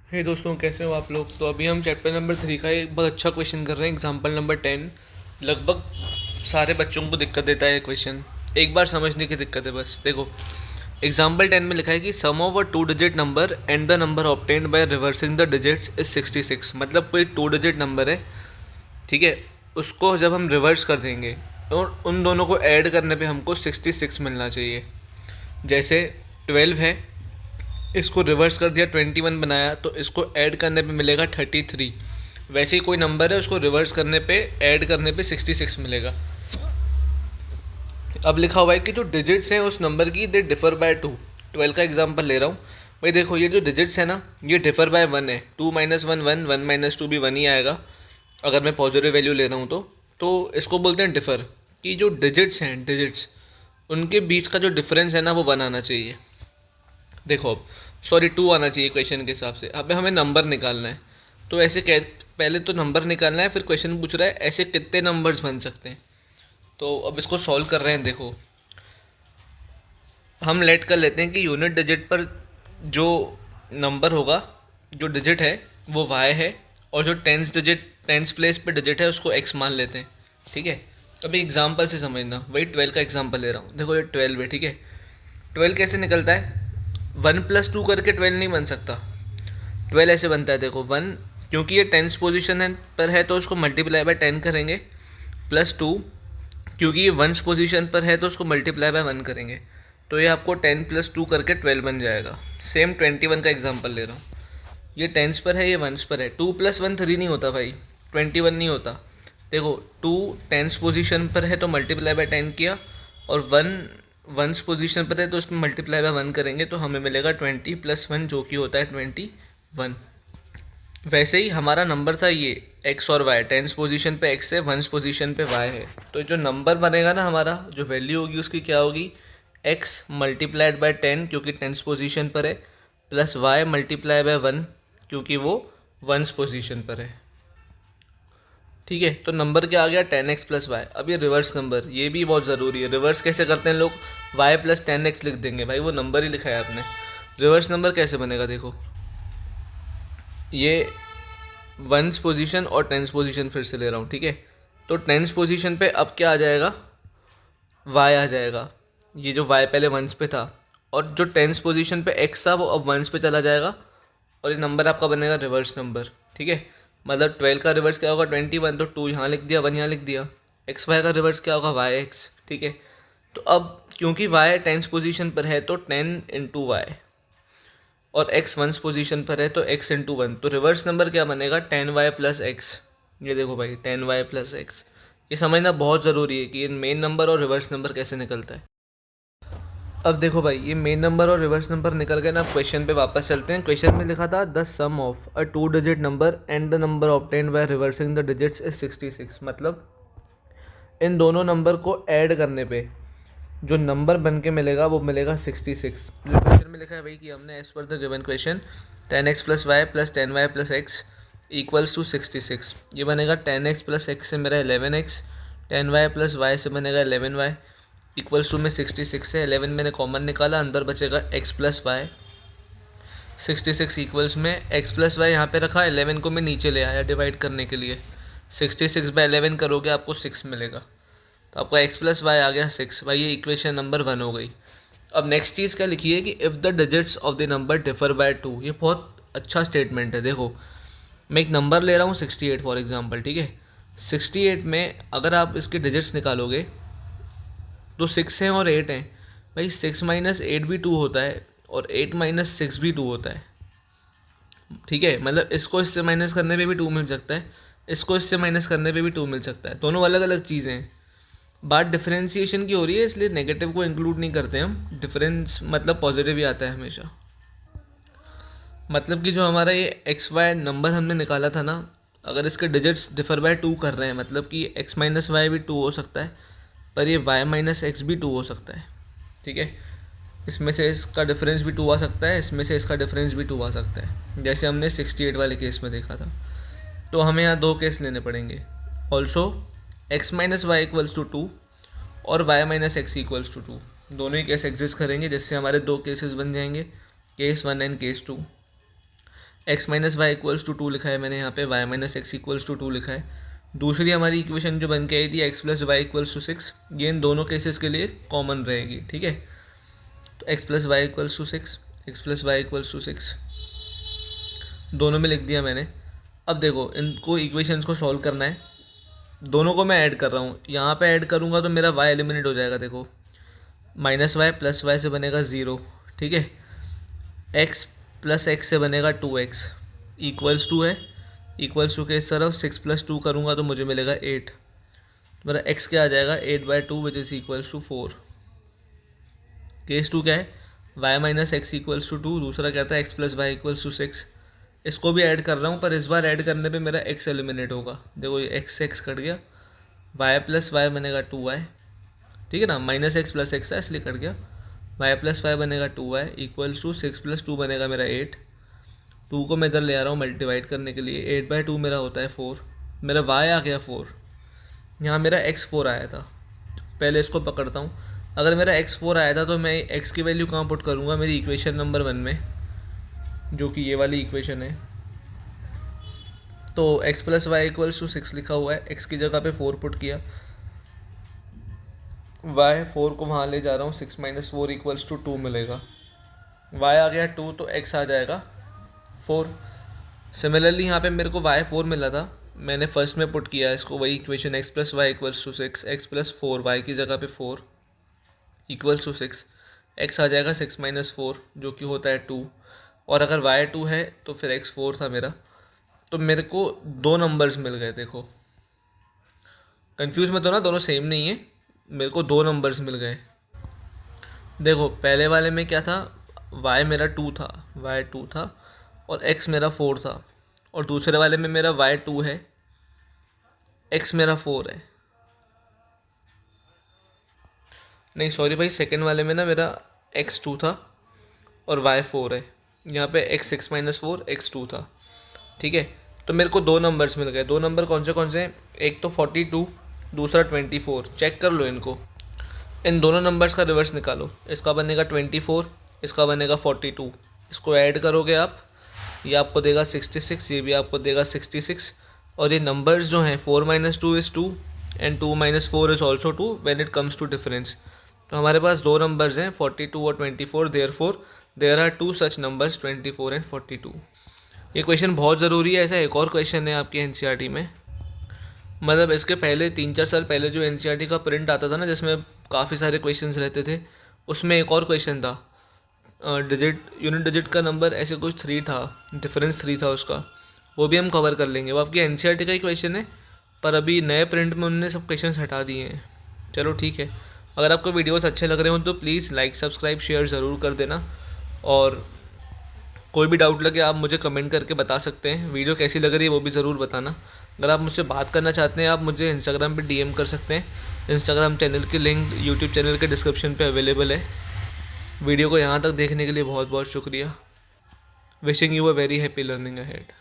हे दोस्तों, कैसे हो आप लोग। तो अभी हम चैप्टर नंबर 3 का एक बहुत अच्छा क्वेश्चन कर रहे हैं। एग्जाम्पल नंबर 10 लगभग सारे बच्चों को दिक्कत देता है ये क्वेश्चन। एक बार समझने की दिक्कत है बस। देखो, एग्जाम्पल 10 में लिखा है कि sum of a 2 digit number and the number obtained by reversing the digits is 66। मतलब कोई 2 डिजिट नंबर है, ठीक है। उसको जब हम रिवर्स कर देंगे और उन दोनों को ऐड करने पे हमको 66 मिलना चाहिए। जैसे 12 है, इसको रिवर्स कर दिया 21 बनाया, तो इसको ऐड करने पे मिलेगा 33। वैसे ही कोई नंबर है, उसको रिवर्स करने पे ऐड करने पे 66 मिलेगा। अब लिखा हुआ है कि जो डिजिट्स हैं उस नंबर की दे डिफर बाय 2। 12 का एग्जांपल ले रहा हूँ भाई। देखो, ये जो डिजिट्स है ना, ये डिफर बाय 1 है। 2 minus one one, 1 minus two भी 1 ही आएगा अगर मैं पॉजिटिव वैल्यू ले रहा हूँ तो इसको बोलते हैं डिफर। कि जो डिजिट्स हैं, डिजिट्स उनके बीच का जो डिफरेंस है ना, वो 1 आना चाहिए। देखो, अब सॉरी 2 आना चाहिए क्वेश्चन के हिसाब से। अब हमें नंबर निकालना है, तो ऐसे पहले तो नंबर निकालना है, फिर क्वेश्चन पूछ रहा है ऐसे कितने नंबर्स बन सकते हैं। तो अब इसको सॉल्व कर रहे हैं। देखो, हम लेट कर लेते हैं कि यूनिट डिजिट पर जो नंबर होगा, जो डिजिट है वो वाई है, और जो टेंस प्लेस पे डिजिट है उसको एक्स मान लेते हैं, ठीक है। अभी एग्जाम्पल से समझना। वही 12 का एग्जाम्पल ले रहा हूँ। देखो, ये 12 है, ठीक है। 12 कैसे निकलता है? 1+2 करके 12 नहीं बन सकता। 12 ऐसे बनता है, देखो 1, क्योंकि ये टेंस पोजिशन है पर है तो उसको मल्टीप्लाई बाय 10 करेंगे, +2 क्योंकि ये वंस पोजीशन पर है तो उसको मल्टीप्लाई बाय 1 करेंगे। तो ये आपको 10+2 करके 12 बन जाएगा। सेम 21 का एग्जांपल ले रहा हूँ। ये टेंस पर है, ये वंस पर है। 2+1 3 नहीं होता भाई, 21 नहीं होता। देखो, 2 टेंस पोजीशन पर है तो मल्टीप्लाई बाय 10 किया, और 1 वंस पोजीशन पर है तो उसमें मल्टीप्लाई बाय 1 करेंगे, तो हमें मिलेगा 20+1 जो कि होता है 21। वैसे ही हमारा नंबर था ये एक्स और वाई। टेंस पोजीशन पे एक्स है, वंस पोजीशन पे वाई है। तो जो नंबर बनेगा ना हमारा, जो वैल्यू होगी उसकी क्या होगी? एक्स मल्टीप्लाइड बाय 10 क्योंकि टेंस पोजीशन पर है, प्लस वाई मल्टीप्लाई बाय 1 क्योंकि वो वंस पोजीशन पर है, ठीक है। तो नंबर क्या आ गया? 10x plus Y. अब ये रिवर्स नंबर, ये भी बहुत ज़रूरी है। रिवर्स कैसे करते हैं लोग? y प्लस 10x लिख देंगे भाई, वो नंबर ही लिखा है आपने। रिवर्स नंबर कैसे बनेगा? देखो, ये वंस पोजीशन और टेंस पोजीशन फिर से ले रहा हूँ, ठीक है। तो टेंस पोजीशन पे अब क्या आ जाएगा? वाई आ जाएगा। ये जो वाई पहले वंस पे था, और जो टेंस पोजीशन पे एक्स था वो अब वंस पे चला जाएगा, और ये नंबर आपका बनेगा रिवर्स नंबर, ठीक है। मतलब 12 का रिवर्स क्या होगा? 21। तो 2 यहाँ लिख दिया, 1 यहाँ लिख दिया। एक्स वाई का रिवर्स क्या होगा? वाई एक्स, ठीक है। तो अब क्योंकि वाई टेंस पोजीशन पर है तो 10 × वाई, और एक्स वंस पोजीशन पर है तो x × 1। तो रिवर्स नंबर क्या बनेगा? 10y plus x. ये देखो भाई, 10y प्लस एक्स। ये समझना बहुत ज़रूरी है कि ये मेन नंबर और रिवर्स नंबर कैसे निकलता है। अब देखो भाई, ये मेन नंबर और रिवर्स नंबर निकल गए ना। अब क्वेश्चन पे वापस चलते हैं। क्वेश्चन में लिखा था the sum of a 2 digit number and the number obtained by reversing the digits is 66। मतलब इन दोनों नंबर को ऐड करने पे जो नंबर बन के मिलेगा वो मिलेगा 66। जो क्वेश्चन में लिखा है भाई कि हमने as per the given question 10x plus Y plus 10y plus X equals to 66। ये बनेगा 10x प्लस एक्स से मेरा 11x, 10y प्लस वाई से बनेगा 11y, इक्वल्स टू में 66 से 11 मैंने कॉमन निकाला, अंदर बचेगा x प्लस वाई। 66 इक्वल्स में x प्लस वाई यहाँ पे रखा, 11 को मैं नीचे ले आया डिवाइड करने के लिए। 66/11 करोगे आपको 6 मिलेगा। तो आपका x प्लस वाई आ गया 6। भाई ये इक्वेशन नंबर 1 हो गई। अब नेक्स्ट चीज़ क्या लिखी है कि if the digits of the number differ by 2। ये बहुत अच्छा स्टेटमेंट है। देखो, मैं एक नंबर ले रहा हूँ 68 फॉर एग्जांपल, ठीक है। 68 में अगर आप इसके डिजिट्स निकालोगे तो 6 हैं और 8 हैं। भाई 6 माइनस 8 भी 2 होता है, और 8 माइनस 6 भी 2 होता है, ठीक है। मतलब इसको इससे माइनस करने पे भी 2 मिल सकता है, इसको इससे माइनस करने पे भी 2 मिल सकता है। दोनों अलग अलग चीज़ें हैं। बात डिफरेंशिएशन की हो रही है, इसलिए नेगेटिव को इंक्लूड नहीं करते हम। डिफरेंस मतलब पॉजिटिव ही आता है हमेशा। मतलब कि जो हमारा ये एक्स वाई नंबर हमने निकाला था ना, अगर इसके डिजिट्स डिफर बाय 2 कर रहे हैं, मतलब कि एक्स माइनस वाई भी 2 हो सकता है, पर ये वाई माइनस एक्स भी 2 हो सकता है, ठीक है। इसमें से इसका डिफरेंस भी 2 आ सकता है, इसमें से इसका डिफरेंस भी 2 आ सकता है, जैसे हमने 68 वाले केस में देखा था। तो हमें यहाँ 2 केस लेने पड़ेंगे। Also x minus Y equals to 2 और y minus X equals to 2, दोनों ही केस एग्जिस्ट करेंगे, जिससे हमारे 2 केसेस बन जाएंगे, case 1 and case 2। x minus Y equals to 2 लिखा है मैंने यहाँ पे, y minus X equals to 2 लिखा है। दूसरी हमारी इक्वेशन जो बन के आई थी x plus Y equals to 6, ये इन दोनों केसेस के लिए कॉमन रहेगी, ठीक है। तो x plus Y equals to 6, x plus Y equals to 6 दोनों में लिख दिया मैंने। अब देखो इनको इक्वेशंस को सॉल्व करना है, दोनों को मैं ऐड कर रहा हूँ। यहाँ पे ऐड करूँगा तो मेरा y एलिमिनेट हो जाएगा। देखो माइनस वाई प्लस वाई से बनेगा 0, ठीक है। x प्लस एक्स से बनेगा 2x इक्वल्स टू है, इक्वल्स टू के इस तरफ 6 प्लस 2 करूँगा तो मुझे मिलेगा 8। मेरा x क्या आ जाएगा 8/2 which is equals to 4। Case 2 क्या है y minus X equals to 2, दूसरा क्या था x plus Y equals to 6। इसको भी ऐड कर रहा हूँ पर इस बार ऐड करने पे मेरा x एलिमिनेट होगा। देखो ये x से x कट गया, y प्लस वाई बनेगा 2y, ठीक है ना। माइनस एक्स प्लस एक्स है इसलिए कट गया। y प्लस वाई बनेगा 2y इक्वल्स टू 6 प्लस 2 बनेगा मेरा 8। 2 को मैं इधर ले आ रहा हूँ मल्टीवाइड करने के लिए, 8/2 मेरा होता है 4। मेरा y आ गया 4, यहाँ मेरा x 4 आया था। पहले इसको पकड़ता हूँ, अगर मेरा x 4 आया था तो मैं x की वैल्यू कहाँ पुट करूँगा, मेरी इक्वेशन नंबर 1 में, जो कि ये वाली इक्वेशन है। तो x plus Y equals to 6 लिखा हुआ है, x की जगह पे 4 पुट किया, y 4 को वहाँ ले जा रहा हूँ, 6 माइनस 4 इक्वल्स टू 2 मिलेगा। y आ गया 2 तो x आ जाएगा 4। सिमिलरली यहाँ पे मेरे को y 4 मिला था, मैंने फर्स्ट में पुट किया इसको, वही equation x plus Y equals to 6, x plus 4 y की जगह पे 4 इक्वल्स टू 6, x आ जाएगा 6 माइनस 4 जो कि होता है 2। और अगर y 2 है तो फिर x 4 था मेरा, तो मेरे को 2 नंबर्स मिल गए। देखो कंफ्यूज मत हो ना, दोनों सेम नहीं है, मेरे को 2 नंबर्स मिल गए। देखो पहले वाले में क्या था, y मेरा 2 था, y 2 था और x मेरा 4 था, और दूसरे वाले में मेरा y 2 है, x मेरा 4 है। नहीं सॉरी भाई, सेकेंड वाले में ना मेरा x 2 था और y 4 है, यहाँ पे x 6 माइनस 4 x 2 था, ठीक है। तो मेरे को 2 नंबर्स मिल गए। 2 नंबर कौन से हैं, एक तो 42, दूसरा 24। चेक कर लो इनको, इन दोनों नंबर्स का रिवर्स निकालो, इसका बनेगा 24, इसका बनेगा 42। इसको ऐड करोगे आप, ये आपको देगा 66, ये भी आपको देगा 66। और ये नंबर्स जो हैं 4 minus 2 is 2 and 2 minus 4 is also 2 when it comes to difference. तो हमारे पास 2 नंबर्स हैं 42 और 24, therefore there are 2 such numbers 24 and 42। ये क्वेश्चन बहुत ज़रूरी है। ऐसा एक और क्वेश्चन है आपके एनसीईआरटी में, मतलब इसके पहले 3-4 साल पहले जो एनसीईआरटी का प्रिंट आता था ना, जिसमें काफ़ी सारे क्वेश्चंस रहते थे, उसमें एक और क्वेश्चन था, यूनिट डिजिट का नंबर ऐसे कुछ 3 था, डिफरेंस 3 था उसका, वो भी हम कवर कर लेंगे। वो आपके एनसीईआरटी का ही क्वेश्चन है, पर अभी नए प्रिंट में उन्होंने सब क्वेश्चन हटा दिए हैं। चलो ठीक है, अगर आपको वीडियोस अच्छे लग रहे हो तो प्लीज़ लाइक सब्सक्राइब शेयर ज़रूर कर देना, और कोई भी डाउट लगे आप मुझे कमेंट करके बता सकते हैं। वीडियो कैसी लग रही है वो भी ज़रूर बताना। अगर आप मुझसे बात करना चाहते हैं आप मुझे इंस्टाग्राम पे डीएम कर सकते हैं। इंस्टाग्राम चैनल की लिंक यूट्यूब चैनल के डिस्क्रिप्शन पे अवेलेबल है। वीडियो को यहाँ तक देखने के लिए बहुत बहुत शुक्रिया। Wishing you a very happy learning ahead.